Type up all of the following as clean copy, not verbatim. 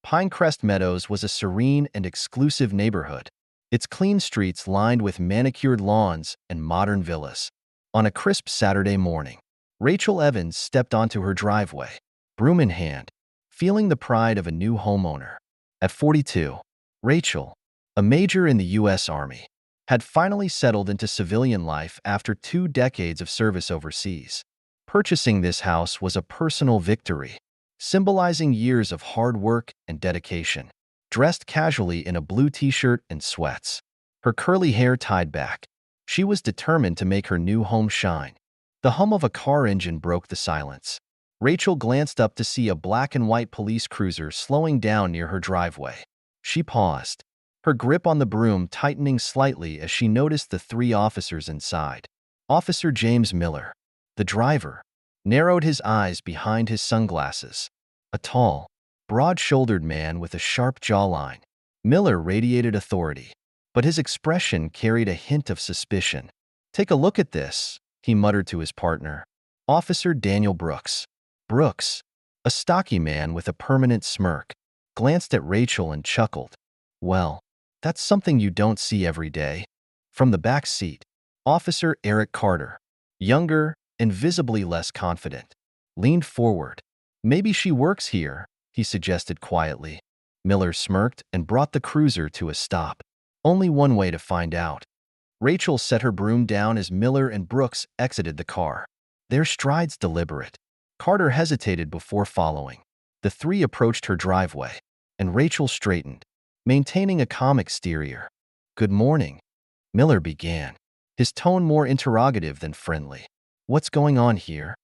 Pinecrest Meadows was a serene and exclusive neighborhood, its clean streets lined with manicured lawns and modern villas. On a crisp Saturday morning, Rachel Evans stepped onto her driveway, broom in hand, feeling the pride of a new homeowner. At 42, Rachel, a major in the U.S. Army, had finally settled into civilian life after 2 decades of service overseas. Purchasing this house was a personal victory, symbolizing years of hard work and dedication. Dressed casually in a blue t-shirt and sweats, her curly hair tied back, she was determined to make her new home shine. The hum of a car engine broke the silence. Rachel glanced up to see a black and white police cruiser slowing down near her driveway. She paused, her grip on the broom tightening slightly as she noticed the 3 officers inside. Officer James Miller, the driver, narrowed his eyes behind his sunglasses. A tall, broad-shouldered man with a sharp jawline. Miller radiated authority, but his expression carried a hint of suspicion. "Take a look at this," he muttered to his partner, Officer Daniel Brooks. Brooks, a stocky man with a permanent smirk, glanced at Rachel and chuckled. "Well, that's something you don't see every day." From the back seat, Officer Eric Carter, younger and visibly less confident, leaned forward. "Maybe she works here," he suggested quietly. Miller smirked and brought the cruiser to a stop. "Only one way to find out." Rachel set her broom down as Miller and Brooks exited the car, their strides deliberate. Carter hesitated before following. The 3 approached her driveway, and Rachel straightened, maintaining a calm exterior. "Good morning," Miller began, his tone more interrogative than friendly. "What's going on here?"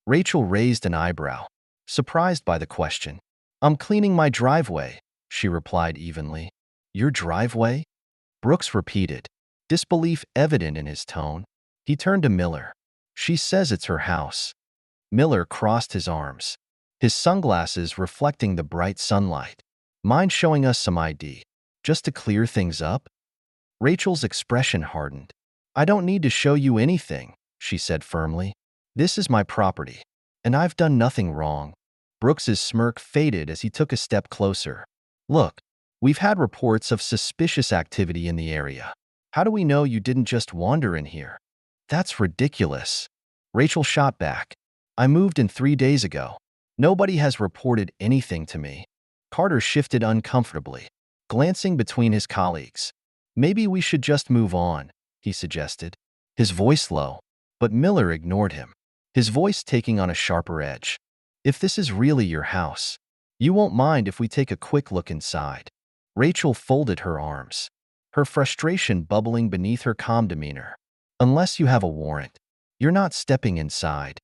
Rachel raised an eyebrow, surprised by the question. "I'm cleaning my driveway," she replied evenly. "Your driveway?" Brooks repeated, disbelief evident in his tone. He turned to Miller. "She says it's her house." Miller crossed his arms, his sunglasses reflecting the bright sunlight. "Mind showing us some ID, just to clear things up?" Rachel's expression hardened. "I don't need to show you anything," she said firmly. "This is my property, and I've done nothing wrong." Brooks's smirk faded as he took a step closer. "Look, we've had reports of suspicious activity in the area. How do we know you didn't just wander in here?" "That's ridiculous," Rachel shot back. "I moved in 3 days ago. Nobody has reported anything to me." Carter shifted uncomfortably, glancing between his colleagues. "Maybe we should just move on," he suggested, his voice low, but Miller ignored him, his voice taking on a sharper edge. "If this is really your house, you won't mind if we take a quick look inside." Rachel folded her arms, her frustration bubbling beneath her calm demeanor. "Unless you have a warrant, you're not stepping inside."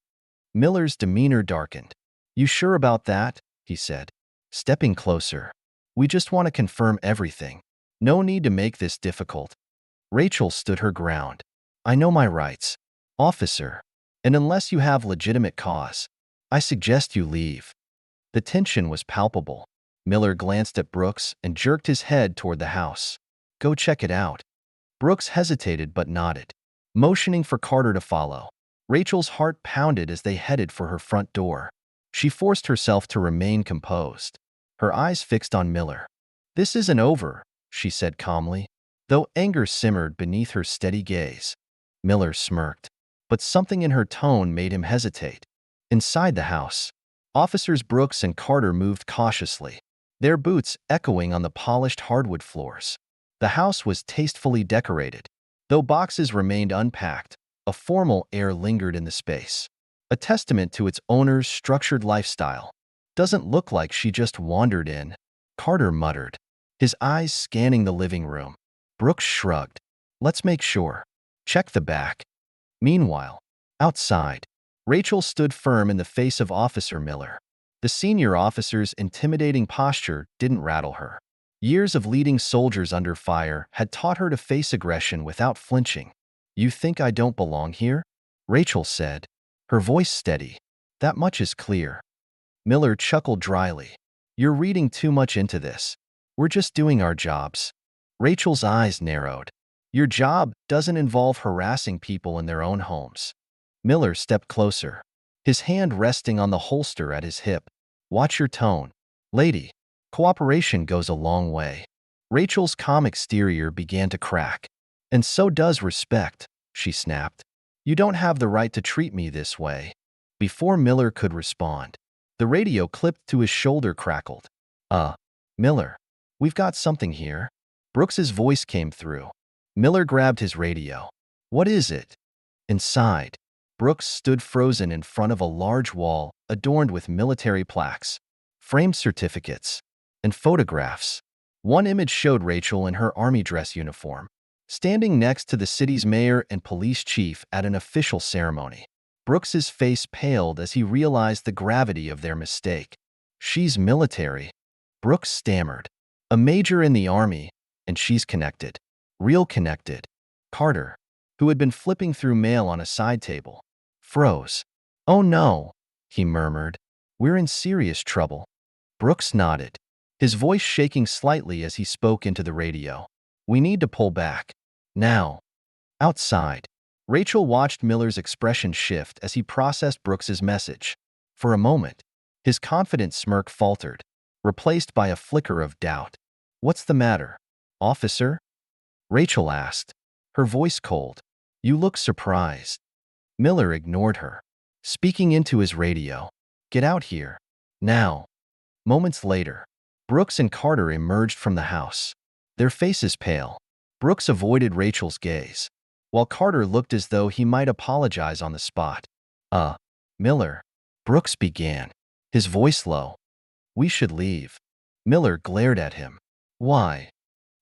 Miller's demeanor darkened. "You sure about that?" he said, stepping closer. "We just want to confirm everything. No need to make this difficult." Rachel stood her ground. "I know my rights, officer, and unless you have legitimate cause, I suggest you leave." The tension was palpable. Miller glanced at Brooks and jerked his head toward the house. "Go check it out." Brooks hesitated but nodded, motioning for Carter to follow. Rachel's heart pounded as they headed for her front door. She forced herself to remain composed, her eyes fixed on Miller. "This isn't over," she said calmly, though anger simmered beneath her steady gaze. Miller smirked, but something in her tone made him hesitate. Inside the house, Officers Brooks and Carter moved cautiously, their boots echoing on the polished hardwood floors. The house was tastefully decorated, though boxes remained unpacked. A formal air lingered in the space, a testament to its owner's structured lifestyle. "Doesn't look like she just wandered in," Carter muttered, his eyes scanning the living room. Brooks shrugged. "Let's make sure. Check the back." Meanwhile, outside, Rachel stood firm in the face of Officer Miller. The senior officer's intimidating posture didn't rattle her. Years of leading soldiers under fire had taught her to face aggression without flinching. "You think I don't belong here?" Rachel said, her voice steady. "That much is clear." Miller chuckled dryly. "You're reading too much into this. We're just doing our jobs." Rachel's eyes narrowed. "Your job doesn't involve harassing people in their own homes." Miller stepped closer, his hand resting on the holster at his hip. "Watch your tone, lady." Cooperation goes a long way. Rachel's calm exterior began to crack. And so does respect, she snapped. You don't have the right to treat me this way. Before Miller could respond, the radio clipped to his shoulder crackled. Miller, we've got something here. Brooks's voice came through. Miller grabbed his radio. What is it? Inside, Brooks stood frozen in front of a large wall adorned with military plaques, framed certificates, and photographs. One image showed Rachel in her army dress uniform, standing next to the city's mayor and police chief at an official ceremony. Brooks's face paled as he realized the gravity of their mistake. She's military, Brooks stammered. A major in the army, and she's connected. Real connected. Carter, who had been flipping through mail on a side table, froze. Oh no, he murmured. We're in serious trouble. Brooks nodded, his voice shaking slightly as he spoke into the radio. We need to pull back. Now. Outside, Rachel watched Miller's expression shift as he processed Brooks's message. For a moment, his confident smirk faltered, replaced by a flicker of doubt. What's the matter, officer? Rachel asked, her voice cold. You look surprised. Miller ignored her, speaking into his radio. Get out here. Now. Moments later, Brooks and Carter emerged from the house, their faces pale. Brooks avoided Rachel's gaze, while Carter looked as though he might apologize on the spot. Miller, Brooks began, his voice low. We should leave. Miller glared at him. Why?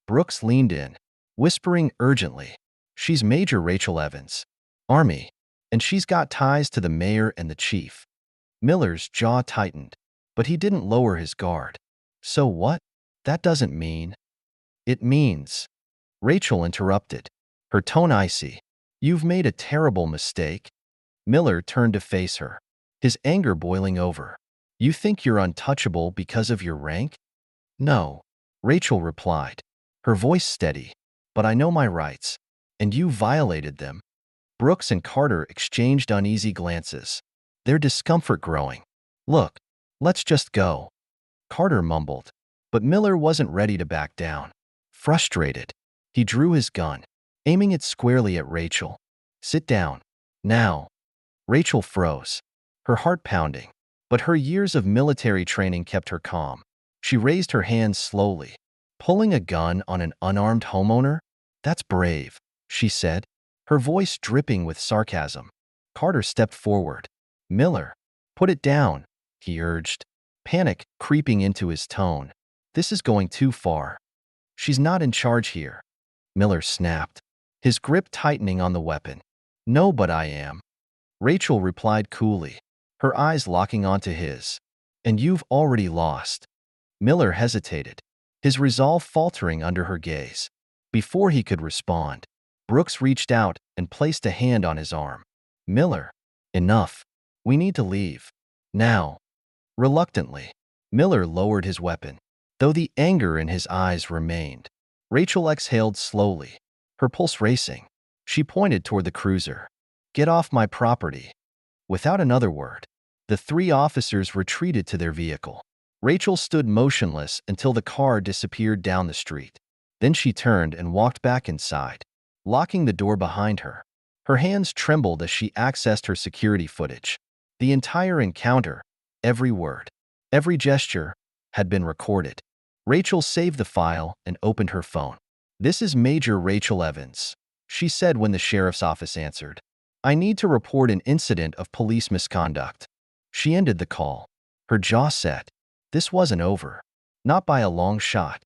Brooks leaned in, whispering urgently. She's Major Rachel Evans, Army, and she's got ties to the mayor and the chief. Miller's jaw tightened, but he didn't lower his guard. So what? That doesn't mean. It means. Rachel interrupted, her tone icy. You've made a terrible mistake. Miller turned to face her, his anger boiling over. You think you're untouchable because of your rank? No, Rachel replied, her voice steady. But I know my rights, and you violated them. Brooks and Carter exchanged uneasy glances, their discomfort growing. Look, let's just go, Carter mumbled. But Miller wasn't ready to back down. Frustrated, he drew his gun, aiming it squarely at Rachel. Sit down. Now. Rachel froze, her heart pounding, but her years of military training kept her calm. She raised her hands slowly. Pulling a gun on an unarmed homeowner? That's brave, she said, her voice dripping with sarcasm. Carter stepped forward. Miller, put it down, he urged, panic creeping into his tone. This is going too far. She's not in charge here. Miller snapped, his grip tightening on the weapon. No, but I am. Rachel replied coolly, her eyes locking onto his. And you've already lost. Miller hesitated, his resolve faltering under her gaze. Before he could respond, Brooks reached out and placed a hand on his arm. Miller, enough. We need to leave. Now. Reluctantly, Miller lowered his weapon, though the anger in his eyes remained. Rachel exhaled slowly, her pulse racing. She pointed toward the cruiser. Get off my property. Without another word, the three officers retreated to their vehicle. Rachel stood motionless until the car disappeared down the street. Then she turned and walked back inside, locking the door behind her. Her hands trembled as she accessed her security footage. The entire encounter, every word, every gesture, had been recorded. Rachel saved the file and opened her phone. This is Major Rachel Evans, she said when the sheriff's office answered. I need to report an incident of police misconduct. She ended the call, her jaw set. This wasn't over. Not by a long shot.